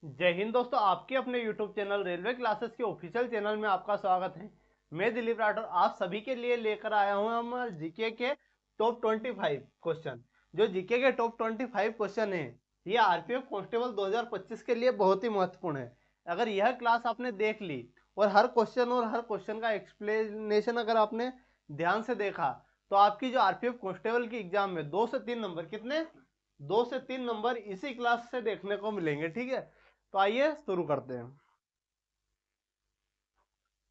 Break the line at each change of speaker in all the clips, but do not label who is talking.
जय हिंद दोस्तों, आपके अपने YouTube चैनल रेलवे क्लासेस के ऑफिशियल चैनल में आपका स्वागत है। मैं दिलीप राठौर आप सभी के लिए लेकर आया हूं हम जीके के टॉप 25 क्वेश्चन। जो जीके के टॉप 25 क्वेश्चन है ये आरपीएफ कांस्टेबल 2025 के लिए बहुत ही महत्वपूर्ण है। अगर यह क्लास आपने देख ली और हर क्वेश्चन का एक्सप्लेनेशन अगर आपने ध्यान से देखा तो आपकी जो आरपीएफ कांस्टेबल की एग्जाम में 2 से 3 नंबर कितने 2 से 3 नंबर इसी क्लास से देखने को मिलेंगे। ठीक है, तो आइए शुरू करते हैं।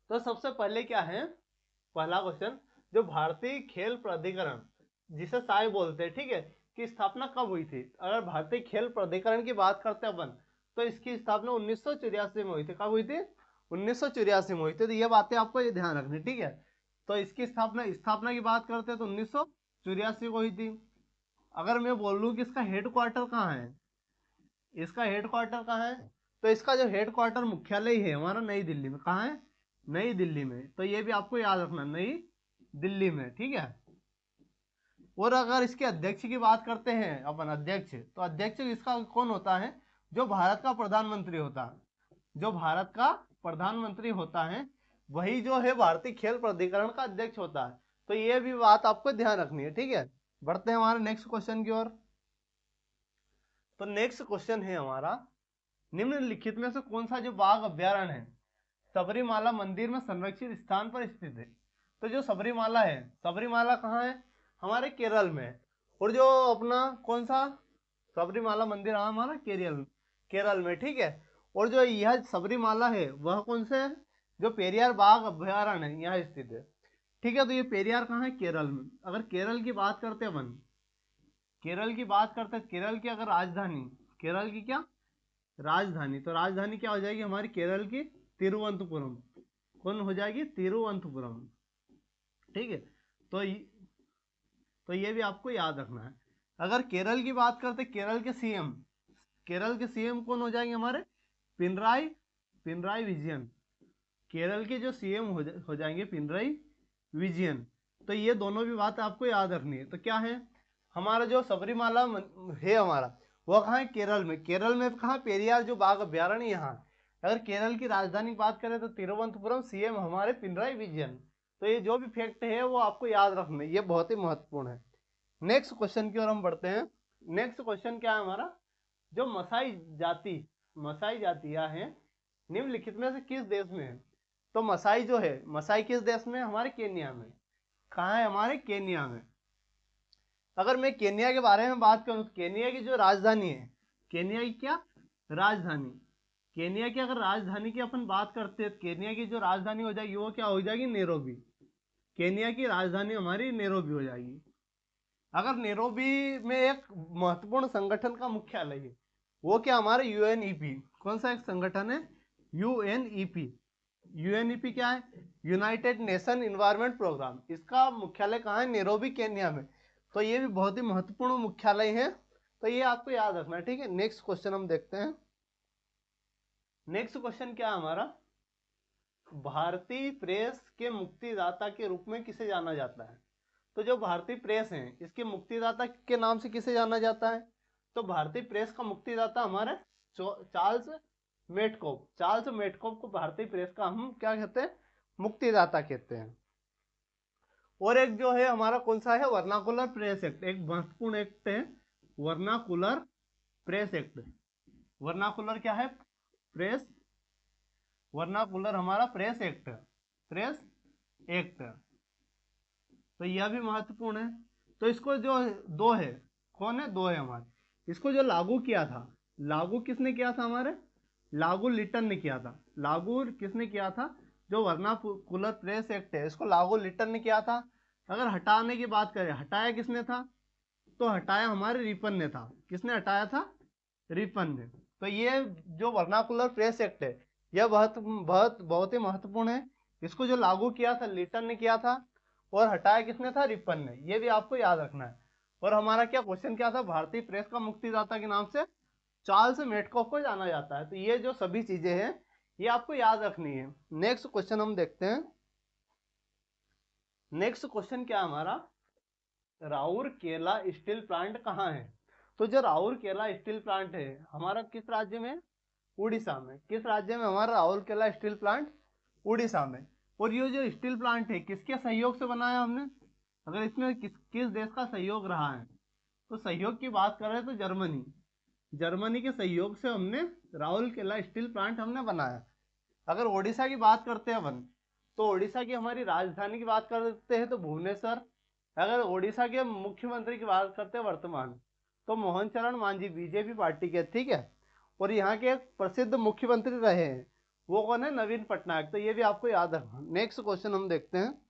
तो सबसे पहले क्या है, पहला क्वेश्चन, जो भारतीय खेल प्राधिकरण जिसे साई बोलते हैं, ठीक है, की स्थापना कब हुई थी। अगर भारतीय खेल प्राधिकरण की बात करते हैं अपन तो इसकी स्थापना 1984 में हुई थी। कब हुई थी? 1984 में हुई थी। तो ये बातें आपको ये ध्यान रखनी, ठीक है। तो इसकी स्थापना की बात करते हैं तो 1984 को हुई थी। अगर मैं बोल लूँ कि इसका हेडक्वार्टर कहाँ है, इसका हेडक्वार्टर कहाँ है, तो इसका जो हेडक्वार्टर मुख्यालय है हमारा नई दिल्ली में। कहाँ है? नई दिल्ली में। तो ये भी आपको याद रखना, नई दिल्ली में, ठीक है। और अगर इसके अध्यक्ष की बात करते हैं अपन, अध्यक्ष, तो अध्यक्ष इसका कौन होता है? जो भारत का प्रधानमंत्री होता है, जो भारत का प्रधानमंत्री होता है वही जो है भारतीय खेल प्राधिकरण का अध्यक्ष होता है। तो ये भी बात आपको ध्यान रखनी है, ठीक है। बढ़ते हैं हमारे नेक्स्ट क्वेश्चन की ओर। तो नेक्स्ट क्वेश्चन है हमारा, निम्नलिखित में से कौन सा जो बाघ अभ्यारण्य है सबरीमाला मंदिर में संरक्षित स्थान पर स्थित है। तो जो सबरीमाला है, सबरीमाला कहाँ है? हमारे केरल में है। और जो अपना कौन सा सबरीमाला मंदिर है हमारा केरल केरल में, ठीक है। और जो यह सबरीमाला है वह कौन से है? जो पेरियार बाघ अभ्यारण्य है यहाँ स्थित है, ठीक है। तो ये पेरियार कहाँ है? केरल में। अगर केरल की बात करते हैं अपन, केरल की बात करते हैं, केरल की अगर राजधानी, केरल की क्या राजधानी, तो राजधानी क्या हो जाएगी हमारी केरल की? तिरुवनंतपुरम। कौन हो जाएगी? तिरुवनंतपुरम, ठीक है। तो तो ये भी आपको याद रखना है। अगर केरल की बात करते, केरल के सीएम, केरल के सीएम कौन हो जाएंगे हमारे? पिनराई पिनराई विजयन। केरल के जो सीएम हो जाएंगे पिनराई विजयन। तो ये दोनों भी बात आपको याद रखनी है। तो क्या है हमारा जो सबरीमाला है हमारा, वो कहाँ है? केरल में। केरल में कहाँ? पेरियार जो बाघ अभ्यारण्य यहाँ। अगर केरल की राजधानी की बात करें तो तिरुवनंतपुरम, सीएम हमारे पिनराई विजयन। तो ये जो भी फैक्ट है वो आपको याद रखना है, ये बहुत ही महत्वपूर्ण है। नेक्स्ट क्वेश्चन की ओर हम बढ़ते हैं। नेक्स्ट क्वेश्चन क्या है हमारा, जो जाति मसाई जातियां हैं निम्नलिखित में से किस देश में है। तो मसाई जो है, मसाई किस देश में? हमारे केन्या में। कहाँ है? हमारे केन्या में। अगर मैं केन्या के बारे में बात करूं तो केन्या की जो राजधानी है, केन्या की क्या राजधानी, केन्या की अगर राजधानी की अपन बात करते हैं, केन्या की जो राजधानी हो जाएगी वो क्या हो जाएगी? नैरोबी। केन्या की राजधानी हमारी नैरोबी हो जाएगी। अगर नैरोबी में एक महत्वपूर्ण संगठन का मुख्यालय है, वो क्या? हमारे यूएनईपी। कौन सा एक संगठन है? यूएनईपी। यूएनईपी क्या है? United Nation environment programme. इसका मुख्यालय कहाँ है? नैरोबी, केन्या में। तो ये भी बहुत ही महत्वपूर्ण मुख्यालय है, तो ये आपको याद रखना है, ठीक है। नेक्स्ट क्वेश्चन हम देखते हैं। नेक्स्ट क्वेश्चन क्या है हमारा, भारतीय प्रेस के मुक्तिदाता के रूप में किसे जाना जाता है। तो जो भारतीय प्रेस है इसके मुक्तिदाता के नाम से किसे जाना जाता है? तो भारतीय प्रेस का मुक्तिदाता हमारे चार्ल्स मेटकोप। चार्ल्स मेटकोप को भारतीय प्रेस का हम क्या कहते हैं? मुक्तिदाता कहते हैं। और एक जो है हमारा कौन सा है? वर्नाकुलर प्रेस एक्ट, एक महत्वपूर्ण एक्ट है वर्नाकुलर प्रेस एक्ट। वर्नाकुलर क्या है? प्रेस, वर्नाकुलर हमारा प्रेस एक्ट, प्रेस एक्ट। तो यह भी महत्वपूर्ण है। तो इसको जो दो है, कौन है? दो है हमारे। इसको जो लागू किया था, लागू किसने किया था हमारे? लागू लिटन ने किया था। लागू किसने किया था? जो वर्नाकुलर प्रेस एक्ट है इसको लागू लिटन ने किया था। अगर हटाने की बात करें, हटाया किसने था? तो हटाया हमारे रिपन ने था। किसने हटाया था? रिपन ने। तो ये जो वर्नाकुलर प्रेस एक्ट है यह बहुत बहुत बहुत ही महत्वपूर्ण है। इसको जो लागू किया था लिटन ने किया था, और हटाया किसने था? रिपन ने। ये भी आपको याद रखना है। और हमारा क्या क्वेश्चन क्या था? भारतीय प्रेस का मुक्तिदाता के नाम से चार्ल्स मेटकॉफ को जाना जाता है। तो ये जो सभी चीजें हैं ये आपको याद रखनी है। नेक्स्ट क्वेश्चन हम देखते हैं। नेक्स्ट क्वेश्चन क्या हमारा, राउरकेला स्टील प्लांट कहाँ है। तो जो राउरकेला स्टील प्लांट है हमारा किस राज्य में? उड़ीसा में। किस राज्य में हमारा राउरकेला स्टील प्लांट? उड़ीसा में। और ये जो स्टील प्लांट है किसके सहयोग से बनाया हमने? अगर इसमें किस देश का सहयोग रहा है तो सहयोग की बात कर रहे हैं तो जर्मनी के सहयोग से हमने राउरकेला स्टील प्लांट हमने बनाया। अगर ओडिशा की बात करते हैं अपन तो ओडिशा की हमारी राजधानी की बात करते हैं तो भुवनेश्वर। अगर ओडिशा के मुख्यमंत्री की बात करते हैं वर्तमान तो मोहन चरण मांझी बीजेपी पार्टी के, ठीक है। और यहाँ के एक प्रसिद्ध मुख्यमंत्री रहे हैं वो कौन है? नवीन पटनायक। तो ये भी आपको याद रखना। नेक्स्ट क्वेश्चन हम देखते हैं।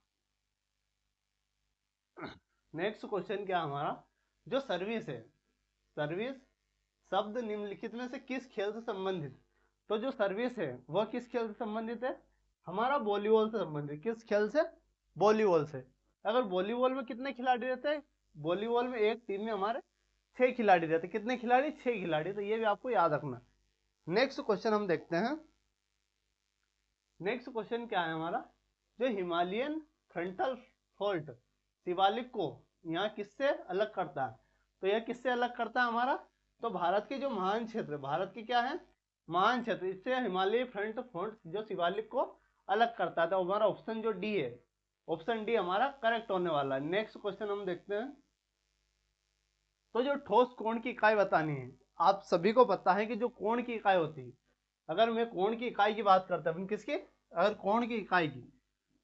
नेक्स्ट क्वेश्चन क्या हमारा, जो सर्विस है, सर्विस शब्द निम्नलिखित में से किस खेल से संबंधित? तो जो सर्विस है वह किस खेल से संबंधित है? हमारा वॉलीबॉल से संबंधित। किस खेल से? वॉलीबॉल से। अगर वॉलीबॉल में कितने खिलाड़ी रहते हैं? वॉलीबॉल में एक टीम में हमारे 6 खिलाड़ी रहते हैं। कितने खिलाड़ी? 6 खिलाड़ी। तो ये भी आपको याद रखना। नेक्स्ट क्वेश्चन हम देखते हैं। नेक्स्ट क्वेश्चन क्या है हमारा, जो हिमालयन फ्रंटल फॉल्ट शिवालिक को यहाँ किससे अलग करता है? तो यह किससे अलग करता है हमारा? तो भारत के जो महान क्षेत्र, भारत के क्या है? महान क्षेत्र, इससे हिमालय फ्रंट फॉल्ट जो शिवालिक को अलग करता है। तो हमारा ऑप्शन जो डी है, ऑप्शन डी हमारा करेक्ट होने वाला है। नेक्स्ट क्वेश्चन हम देखते हैं। तो जो ठोस कोण की इकाई बतानी है, आप सभी को पता है कि जो कोण की इकाई होती है, अगर मैं कोण की इकाई की बात करता हूँ किसकी? अगर कोण की इकाई की,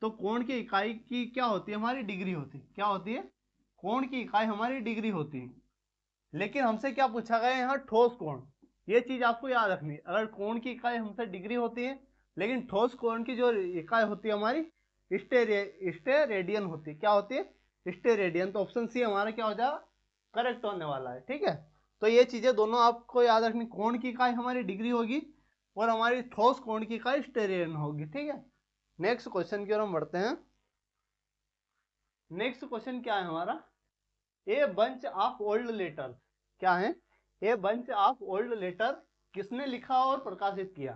तो कोण की इकाई की क्या होती है? हमारी डिग्री होती है। क्या होती है? कोण की इकाई हमारी डिग्री होती है। लेकिन हमसे क्या पूछा गया है यहाँ? ठोस कोण। ये चीज आपको याद रखनी है। अगर कोण की इकाई हमसे डिग्री होती है लेकिन ठोस कोण की जो इकाई होती है हमारी स्टेरेडियन होती है। क्या होती है? स्टेरेडियन। तो ऑप्शन सी हमारा क्या हो जाएगा? करेक्ट होने वाला है, ठीक है। तो ये चीजें दोनों आपको याद रखनी। कोण की इकाई हमारी डिग्री होगी और हमारी ठोस कोण की इकाई स्टेरेडियन होगी, ठीक है। नेक्स्ट क्वेश्चन की ओर हम बढ़ते हैं। नेक्स्ट क्वेश्चन क्या है हमारा, a bunch of old letter. क्या है? A bunch of old letter किसने लिखा और प्रकाशित किया?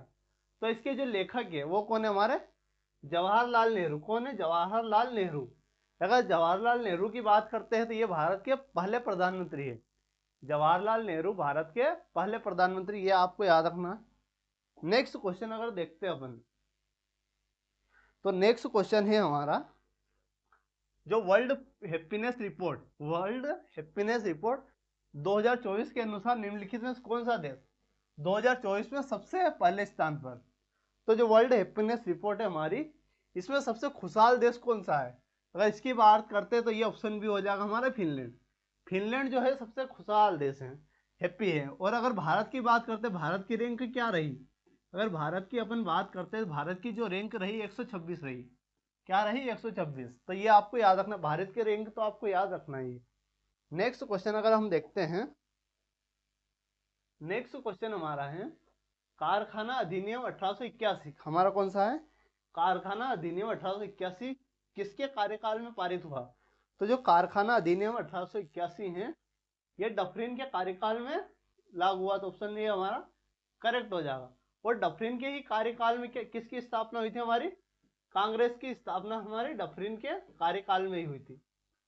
तो इसके जो लेखक है वो कौन है? हमारे जवाहरलाल नेहरू। कौन है? जवाहरलाल नेहरू। अगर जवाहरलाल नेहरू की बात करते हैं तो ये भारत के पहले प्रधानमंत्री है। जवाहरलाल नेहरू भारत के पहले प्रधानमंत्री, ये आपको याद रखना। नेक्स्ट क्वेश्चन अगर देखते हैं अपन, तो नेक्स्ट क्वेश्चन है हमारा, जो वर्ल्ड हैप्पीनेस रिपोर्ट 2024 के अनुसार निम्नलिखित में कौन सा देश 2024 में सबसे पहले स्थान पर? तो जो वर्ल्ड हैप्पीनेस रिपोर्ट है हमारी, इसमें सबसे खुशहाल देश कौन सा है? अगर इसकी बात करते हैं तो ये ऑप्शन भी हो जाएगा हमारा फिनलैंड। फिनलैंड जो है सबसे खुशहाल देश है, हैप्पी है। और अगर भारत की बात करते हैं, भारत की रैंक क्या रही? अगर भारत की अपन बात करते हैं, भारत की जो रैंक रही 126 रही। क्या रही? 126। तो ये आपको याद रखना, भारत की रैंक तो आपको याद रखना ही। नेक्स्ट क्वेश्चन अगर हम देखते हैं, नेक्स्ट क्वेश्चन हमारा है कारखाना अधिनियम 1881। हमारा कौन सा है? कारखाना अधिनियम 1881 किसके कार्यकाल में पारित हुआ? तो जो कारखाना अधिनियम 1881 है ये डफरिन के कार्यकाल में लागू हुआ। तो ऑप्शन ये हमारा करेक्ट हो जाएगा। और डफरिन के ही कार्यकाल में किसकी स्थापना हुई थी? हमारी कांग्रेस की स्थापना हमारे डफरिन के कार्यकाल में ही हुई थी।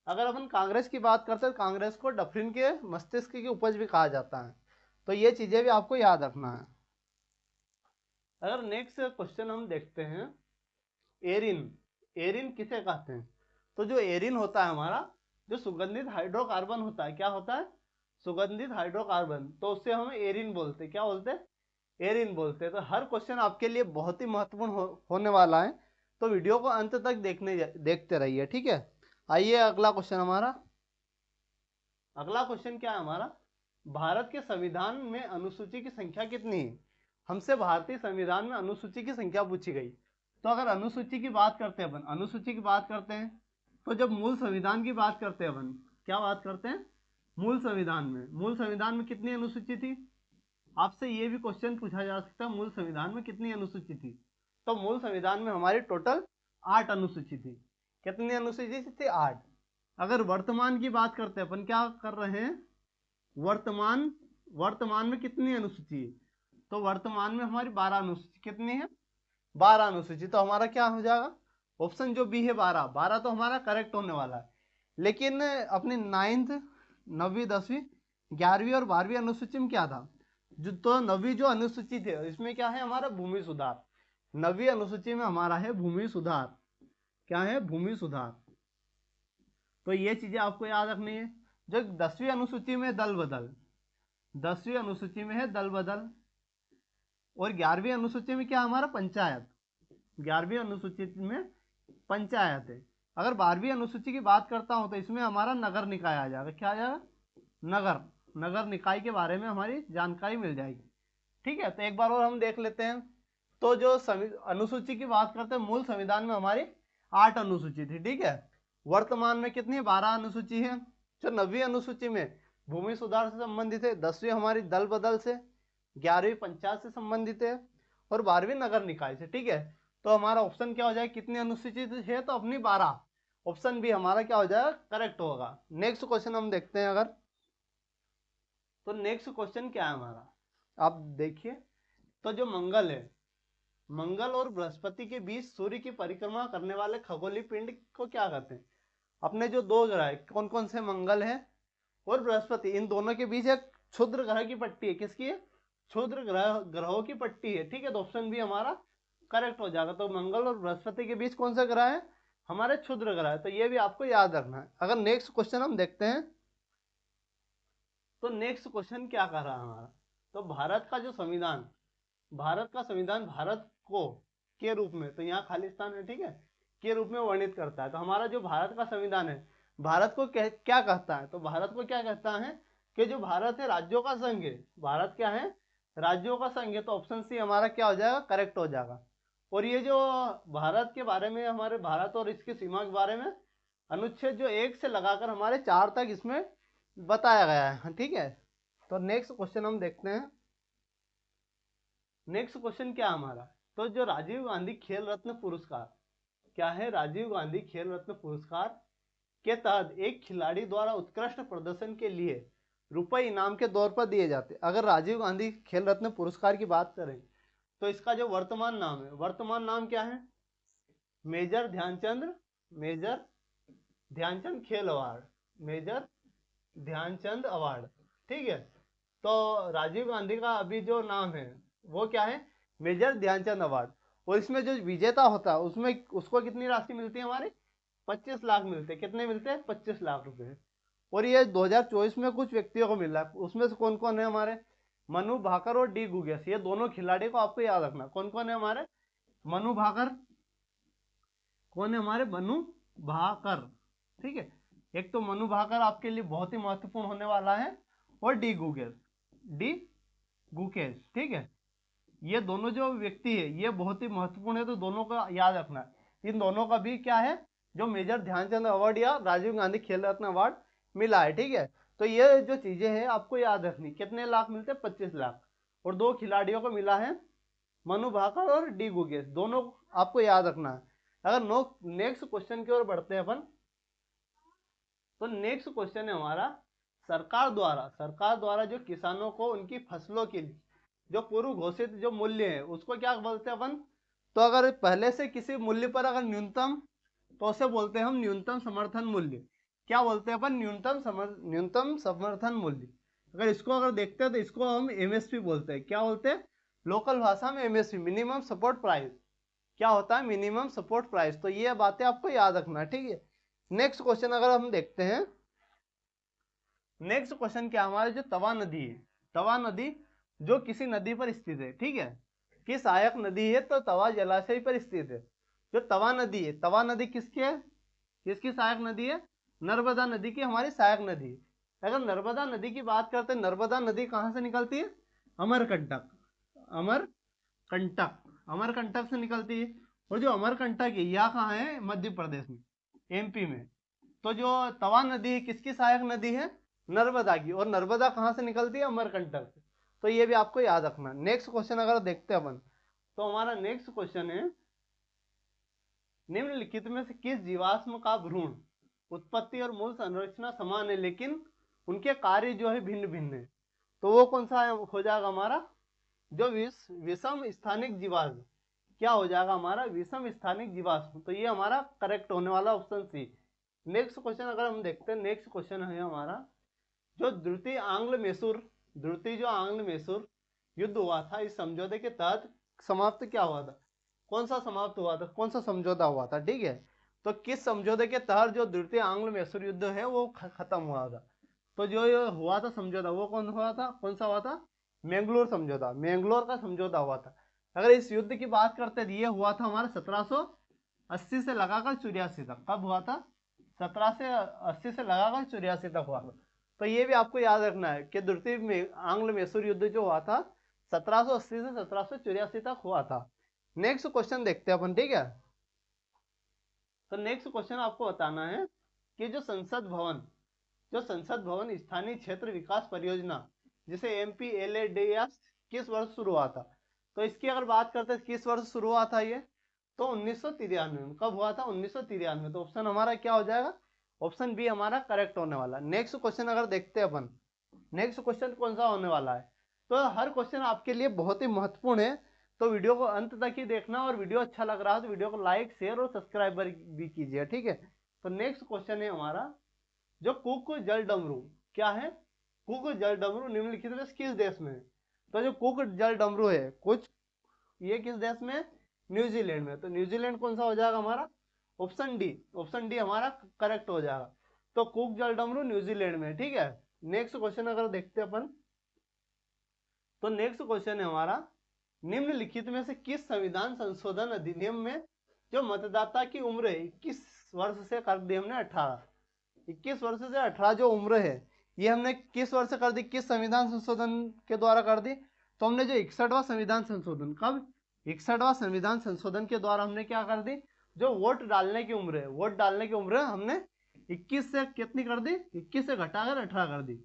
अगर अपन कांग्रेस की बात करते हैं, कांग्रेस को डफरिन के मस्तिष्क की उपज भी कहा जाता है। तो ये चीजें भी आपको याद रखना है। अगर नेक्स्ट क्वेश्चन हम देखते हैं, एरिन किसे कहते हैं? तो जो एरिन होता है हमारा, जो सुगंधित हाइड्रोकार्बन होता है, क्या होता है? सुगंधित हाइड्रोकार्बन। तो उससे हम एरिन बोलते हैं। क्या बोलते हैं? एरिन बोलते हैं। तो हर क्वेश्चन आपके लिए बहुत ही महत्वपूर्ण होने वाला है, तो वीडियो को अंत तक देखते रहिए, ठीक है। आइए अगला क्वेश्चन हमारा। अगला क्वेश्चन क्या है हमारा, भारत के संविधान में अनुसूची की संख्या कितनी है? हमसे भारतीय संविधान में अनुसूची की संख्या पूछी गई। तो अगर अनुसूची की बात करते हैं अपन, अनुसूची की बात करते हैं तो जब मूल संविधान की बात करते हैं अपन, क्या बात करते हैं? मूल संविधान में कितनी अनुसूची थी? आपसे ये भी क्वेश्चन पूछा जा सकता है, मूल संविधान में कितनी अनुसूची थी? तो मूल संविधान में हमारी टोटल 8 अनुसूची थी। कितनी अनुसूची थी? 8। अगर वर्तमान की बात करते हैं अपन, क्या कर रहे हैं? वर्तमान में कितनी अनुसूची है? तो वर्तमान में हमारी 12 अनुसूची। कितनी है? 12 अनुसूची। तो हमारा क्या हो जाएगा? ऑप्शन जो बी है 12 तो हमारा करेक्ट होने वाला है। लेकिन अपनी 9th 9वीं 10वीं 11वीं और 12वीं अनुसूची में क्या था? जो तो 9वीं जो अनुसूची थे इसमें क्या है हमारा भूमि सुधार। 9वीं अनुसूची में हमारा है भूमि सुधार। क्या है? भूमि सुधार। तो ये चीजें आपको याद रखनी है। जो 10वीं अनुसूची में दल बदल, 10वीं अनुसूची में है दल बदल। और 11वीं अनुसूची में क्या हमारा पंचायत, 11वीं अनुसूची में पंचायत है। अगर 12वीं अनुसूची की बात करता हूं तो इसमें हमारा नगर निकाय आ जाएगा। क्या आ जाएगा? नगर, नगर निकाय के बारे में हमारी जानकारी मिल जाएगी। ठीक है, तो एक बार और हम देख लेते हैं। तो जो अनुसूची की बात करते हैं, मूल संविधान में हमारी 8 अनुसूची थी। ठीक है, वर्तमान में कितनी? 12 अनुसूची है। जो 9वीं अनुसूची में भूमि सुधार से संबंधित है, 10वीं हमारी दल बदल से, 11वीं पंचायत से संबंधित है और 12वीं नगर निकाय से। ठीक है, तो हमारा ऑप्शन क्या हो जाएगा? कितनी अनुसूचित है? तो अपनी 12। ऑप्शन बी हमारा क्या हो जाएगा? करेक्ट होगा। नेक्स्ट क्वेश्चन हम देखते हैं। अगर तो नेक्स्ट क्वेश्चन क्या है हमारा, आप देखिए। तो जो मंगल है, मंगल और बृहस्पति के बीच सूर्य की परिक्रमा करने वाले खगोलीय पिंड को क्या कहते हैं? अपने जो दो ग्रह है, कौन कौन से? मंगल है और बृहस्पति, इन दोनों के बीच एक क्षुद्र ग्रह की पट्टी है। किसकी है? क्षुद्र ग्रहों की पट्टी है। ठीक है, तो ऑप्शन बी हमारा करेक्ट हो जाएगा। तो मंगल और बृहस्पति के बीच कौन सा ग्रह है? हमारे क्षुद्र ग्रह है। तो ये भी आपको याद रखना है। अगर नेक्स्ट क्वेश्चन हम देखते हैं, तो नेक्स्ट क्वेश्चन क्या कर रहा है हमारा? तो भारत का जो संविधान, भारत का संविधान भारत को के रूप में, तो यहाँ खालिस्तान है, ठीक है, के रूप में वर्णित करता है। तो हमारा जो भारत का संविधान है, भारत को क्या कहता है? तो भारत को क्या कहता है कि जो भारत है राज्यों का संघ है। भारत क्या है? राज्यों का संघ है। तो ऑप्शन सी हमारा क्या हो जाएगा? करेक्ट हो जाएगा। और ये जो भारत के बारे में, हमारे भारत और इसकी सीमा के बारे में अनुच्छेद जो 1 से लगाकर हमारे 4 तक इसमें बताया गया है। ठीक है, तो नेक्स्ट क्वेश्चन हम देखते हैं। नेक्स्ट क्वेश्चन क्या हमारा? तो जो राजीव गांधी खेल रत्न पुरस्कार, क्या है? राजीव गांधी खेल रत्न पुरस्कार के तहत एक खिलाड़ी द्वारा उत्कृष्ट प्रदर्शन के लिए रुपए इनाम के तौर पर दिए जाते। अगर राजीव गांधी खेल रत्न पुरस्कार की बात करें तो इसका जो वर्तमान नाम है, वर्तमान नाम क्या है? मेजर ध्यानचंद, मेजर ध्यानचंद खेल अवार्ड, मेजर ध्यानचंद अवार्ड। ठीक है, तो राजीव गांधी का अभी जो नाम है वो क्या है? Major Dhyan Chand award. और इसमें जो विजेता होता है उसमें उसको कितनी राशि मिलती है? हमारी 25 लाख मिलते हैं। कितने मिलते हैं? 25 लाख रुपए। और ये 2024 में कुछ व्यक्तियों को मिल रहा है। उसमें से कौन कौन है हमारे? मनु भाकर और डी गुगेस। ये दोनों खिलाड़ी को आपको याद रखना। कौन कौन है हमारे? मनु भाकर, कौन है हमारे? मनु भाकर। ठीक है, एक तो मनु भाकर आपके लिए बहुत ही महत्वपूर्ण होने वाला है, और डी गुगेस, डी गुकेश। ठीक है, ये दोनों जो व्यक्ति है ये बहुत ही महत्वपूर्ण है। तो दोनों का याद रखना है। इन दोनों का भी क्या है? जो मेजर ध्यानचंद अवार्ड या राजीव गांधी खेल रत्न अवार्ड मिला है। ठीक है, तो ये जो चीजें हैं आपको याद रखनी। कितने लाख मिलते हैं? 25 लाख। और दो खिलाड़ियों को मिला है, मनु भाकर और डी गुगेश, दोनों आपको याद रखना है। अगर नेक्स्ट क्वेश्चन की ओर बढ़ते हैं अपन, तो नेक्स्ट क्वेश्चन है हमारा, सरकार द्वारा जो किसानों को उनकी फसलों के लिए जो पूर्व घोषित जो मूल्य है उसको क्या बोलते हैं अपन? तो अगर पहले से किसी मूल्य पर अगर न्यूनतम, तो उसे बोलते हैं हम न्यूनतम समर्थन मूल्य। क्या बोलते हैं अपन? न्यूनतम समर्थन मूल्य। अगर इसको अगर देखते हैं तो इसको हम एमएसपी बोलते हैं। क्या बोलते हैं? लोकल भाषा में एमएसपी, मिनिमम सपोर्ट प्राइस। क्या होता है? Minimum support price. तो ये बातें आपको याद रखना है। ठीक है, नेक्स्ट क्वेश्चन अगर हम देखते हैं, नेक्स्ट क्वेश्चन क्या हमारे? जो तवा नदी है, तवा नदी जो किसी नदी पर स्थित है। ठीक है, किस सहायक नदी है? तो तवा जलाशय पर स्थित है। जो तवा नदी है, तवा नदी किसकी है? किसकी सहायक नदी है? नर्मदा नदी की हमारी सहायक नदी है। अगर नर्मदा नदी की बात करते हैं, नर्मदा नदी कहाँ से निकलती है? अमरकंटक, अमरकंटक, अमरकंटक से निकलती है। और जो अमरकंटक है यह कहाँ है? मध्य प्रदेश में, एमपी में। तो जो तवा नदी है किसकी सहायक नदी है? नर्मदा की। और नर्मदा कहाँ से निकलती है? अमरकंटक से। तो ये भी आपको याद रखना। नेक्स्ट क्वेश्चन अगर देखते हैं अपन, तो हमारा नेक्स्ट क्वेश्चन है, निम्नलिखित में से किस जीवाश्म का भ्रूण उत्पत्ति और मूल संरचना समान है लेकिन उनके कार्य जो है भिन्न भिन्न है? तो वो कौन सा हो जाएगा हमारा? जो विषम स्थानिक जीवाश्म। क्या हो जाएगा हमारा? विषम स्थानिक जीवाश्म। तो ये हमारा करेक्ट होने वाला ऑप्शन सी। नेक्स्ट क्वेश्चन अगर हम देखते हैं, नेक्स्ट क्वेश्चन है हमारा, जो द्वितीय आंग्ल मैसूर, द्वितीय जो आंग्ल मैसूर युद्ध हुआ था, इस समझौते के तहत समाप्त क्या हुआ था, कौन सा समाप्त हुआ था, कौन सा समझौता हुआ था, ठीक है। तो किस समझौते के तहत जो द्वितीय आंग्ल मैसूर युद्ध है वो खत्म हुआ था। तो जो ये हुआ था समझौता वो कौन हुआ था, कौन सा हुआ था, मैंगलोर समझौता, मैंगलोर का समझौता हुआ था। अगर इस युद्ध की बात करते हैं ये हुआ था हमारे 1780 से लगाकर 84 तक। कब हुआ था, 1780 से लगाकर 84 तक हुआ था। तो ये भी आपको याद रखना है कि द्वितीय आंग्ल मैसूर युद्ध जो हुआ था 1780 से 1784 तक हुआ था। नेक्स्ट क्वेश्चन देखते हैं अपन, ठीक है। तो नेक्स्ट क्वेश्चन आपको बताना है कि जो संसद भवन स्थानीय क्षेत्र विकास परियोजना जिसे MPLADS किस वर्ष शुरू हुआ था। तो इसकी अगर बात करते हैं किस वर्ष शुरू हुआ था ये, तो 1993 में। कब हुआ था, 1993। तो ऑप्शन हमारा क्या हो जाएगा, ऑप्शन बी हमारा करेक्ट होने वाला। नेक्स्ट क्वेश्चन अगर देखते हैं अपन, नेक्स्ट क्वेश्चन कौन सा होने वाला है। तो हर क्वेश्चन आपके लिए बहुत ही महत्वपूर्ण है, तो वीडियो को अंत तक ही देखना, और वीडियो अच्छा लग रहा है तो वीडियो को लाइक शेयर और सब्सक्राइब भी कीजिए, ठीक है। तो नेक्स्ट क्वेश्चन है हमारा, जो कुक जल डमरू क्या है, कुक जल डमरू निम्नलिखित में किस देश में है। तो जो कुक जल डमरू है कुछ, ये किस देश में, न्यूजीलैंड में। तो न्यूजीलैंड कौन सा हो जाएगा हमारा, ऑप्शन डी, ऑप्शन डी हमारा करेक्ट हो जाएगा। तो कुक जल डमरू न्यूजीलैंड में, ठीक है। नेक्स्ट क्वेश्चन अगर देखते हैं अपन, तो नेक्स्ट क्वेश्चन है हमारा, निम्नलिखित में से किस संविधान संशोधन अधिनियम में जो मतदाता की उम्र है 21 वर्ष से कर दी हमने 18, 21 वर्ष से 18 जो उम्र है ये हमने किस वर्ष कर दी, किस संविधान संशोधन के द्वारा कर दी। तो हमने जो 61वां संविधान संशोधन, कब, 61वां संविधान संशोधन के द्वारा हमने क्या कर दी, जो वोट डालने की उम्र है, वोट डालने की उम्र हमने 21 से कितनी कर दी, 21 से घटाकर 18 कर दी।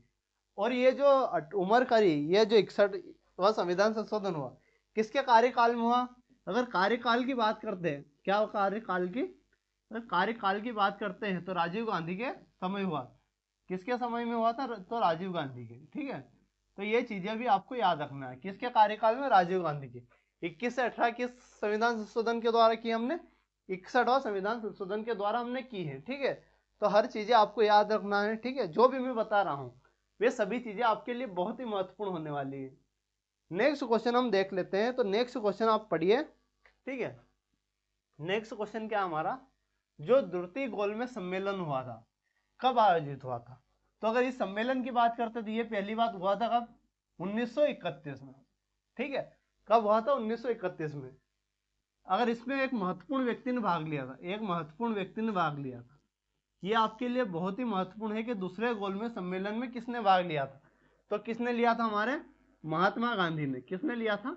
और ये जो उम्र करी, ये जो 61वां संविधान संशोधन हुआ किसके कार्यकाल में हुआ। अगर कार्यकाल की बात करते हैं, क्या कार्यकाल की, अगर कार्यकाल की बात करते हैं तो राजीव गांधी के समय हुआ। किसके समय में हुआ था, तो राजीव गांधी के, ठीक है। तो ये चीजें भी आपको याद रखना है, किसके कार्यकाल में, राजीव गांधी के। 21 से 18 किस संविधान संशोधन के द्वारा की हमने, 61वां संविधान संशोधन के द्वारा हमने की है, ठीक है। तो हर चीजें आपको याद रखना है, ठीक है। जो भी मैं बता रहा हूँ वे सभी चीजें आपके लिए बहुत ही महत्वपूर्ण होने वाली है। नेक्स्ट क्वेश्चन हम देख लेते हैं। तो नेक्स्ट क्वेश्चन आप पढ़िए, ठीक है। नेक्स्ट क्वेश्चन क्या हमारा, जो द्वितीय गोलमेज सम्मेलन हुआ था कब आयोजित हुआ था। तो अगर इस सम्मेलन की बात करते तो ये पहली बात हुआ था कब, 1931 में, ठीक है। कब हुआ था, 1931 में। अगर इसमें एक महत्वपूर्ण व्यक्ति ने भाग लिया था, एक महत्वपूर्ण व्यक्ति ने भाग लिया था, ये आपके लिए बहुत ही महत्वपूर्ण है कि दूसरे गोलमेज सम्मेलन में किसने भाग लिया था। तो किसने लिया था, हमारे महात्मा गांधी ने। किसने लिया था,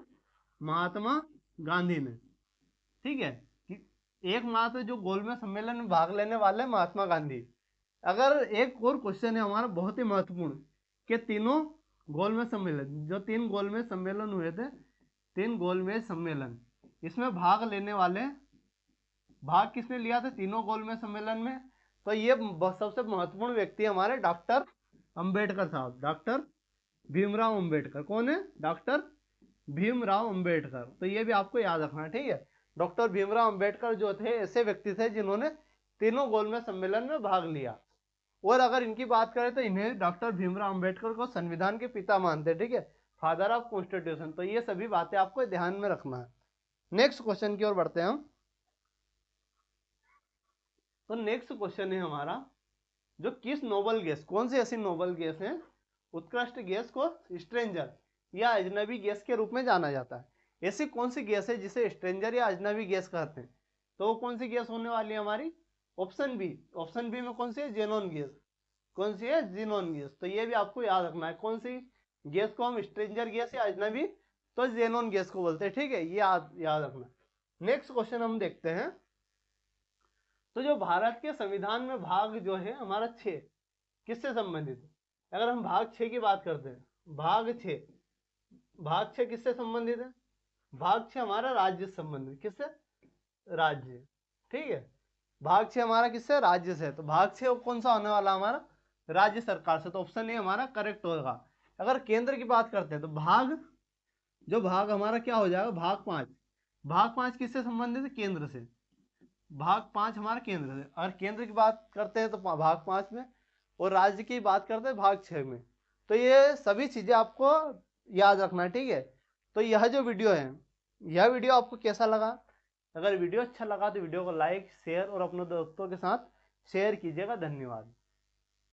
महात्मा गांधी ने, ठीक है। एकमात्र जो गोलमेज सम्मेलन में भाग लेने वाले महात्मा गांधी। अगर एक और क्वेश्चन है हमारा बहुत ही महत्वपूर्ण, कि तीनों गोलमेज सम्मेलन, जो 3 गोलमेज सम्मेलन हुए थे, 3 गोलमेज सम्मेलन, इसमें भाग लेने वाले, भाग किसने लिया था तीनों गोलमेज सम्मेलन में। तो ये सबसे महत्वपूर्ण व्यक्ति हमारे डॉक्टर अंबेडकर साहब, डॉक्टर भीमराव अंबेडकर। कौन है, डॉक्टर भीमराव अंबेडकर। तो ये भी आपको याद रखना है, ठीक है। डॉक्टर भीमराव अंबेडकर जो थे ऐसे व्यक्ति थे जिन्होंने तीनों गोलमेज सम्मेलन में भाग लिया। और अगर इनकी बात करें तो इन्हें डॉक्टर भीमराव अंबेडकर को संविधान के पिता मानते हैं, ठीक है, फादर ऑफ कॉन्स्टिट्यूशन। तो ये सभी बातें आपको ध्यान में रखना है। नेक्स्ट क्वेश्चन की ओर बढ़ते हैं हम। तो नेक्स्ट क्वेश्चन है हमारा, जो किस नोबल गैस, कौन सी ऐसी नोबल गैस है, उत्कृष्ट गैस को स्ट्रेंजर या अजनबी गैस के रूप में जाना जाता है। ऐसी कौन सी गैस है जिसे स्ट्रेंजर या अजनबी गैस कहते हैं। तो वो कौन सी गैस होने वाली है हमारी, ऑप्शन बी, ऑप्शन बी में कौन सी है, जेनॉन गैस। कौन सी है, जेनॉन गैस। तो ये भी आपको याद रखना है, कौन सी गैस को हम स्ट्रेंजर गैस या अजनबी, तो जेनॉन गैस को बोलते हैं, ठीक है। ये याद रखना। नेक्स्ट क्वेश्चन हम देखते हैं। तो जो भारत के संविधान में भाग जो है हमारा 6 किससे संबंधित है। अगर हम भाग 6 की बात करते हैं, भाग 6, भाग 6 किससे संबंधित है, भाग 6 हमारा राज्य से संबंधित, किससे, राज्य, ठीक है। भाग 6 हमारा किससे, राज्य से। तो भाग 6 कौन सा होने वाला हमारा, राज्य सरकार से। तो ऑप्शन ए हमारा करेक्ट होगा। अगर केंद्र की बात करते हैं तो भाग, जो भाग हमारा क्या हो जाएगा, भाग 5, भाग 5 किससे संबंधित है, केंद्र से। भाग 5 हमारा केंद्र से। और केंद्र की बात करते हैं तो भाग 5 में, और राज्य की बात करते हैं भाग 6 में। तो ये सभी चीजें आपको याद रखना है, ठीक है। तो यह जो वीडियो है, यह वीडियो आपको कैसा लगा? अगर वीडियो अच्छा लगा तो वीडियो को लाइक शेयर और अपने दोस्तों के साथ शेयर कीजिएगा। धन्यवाद।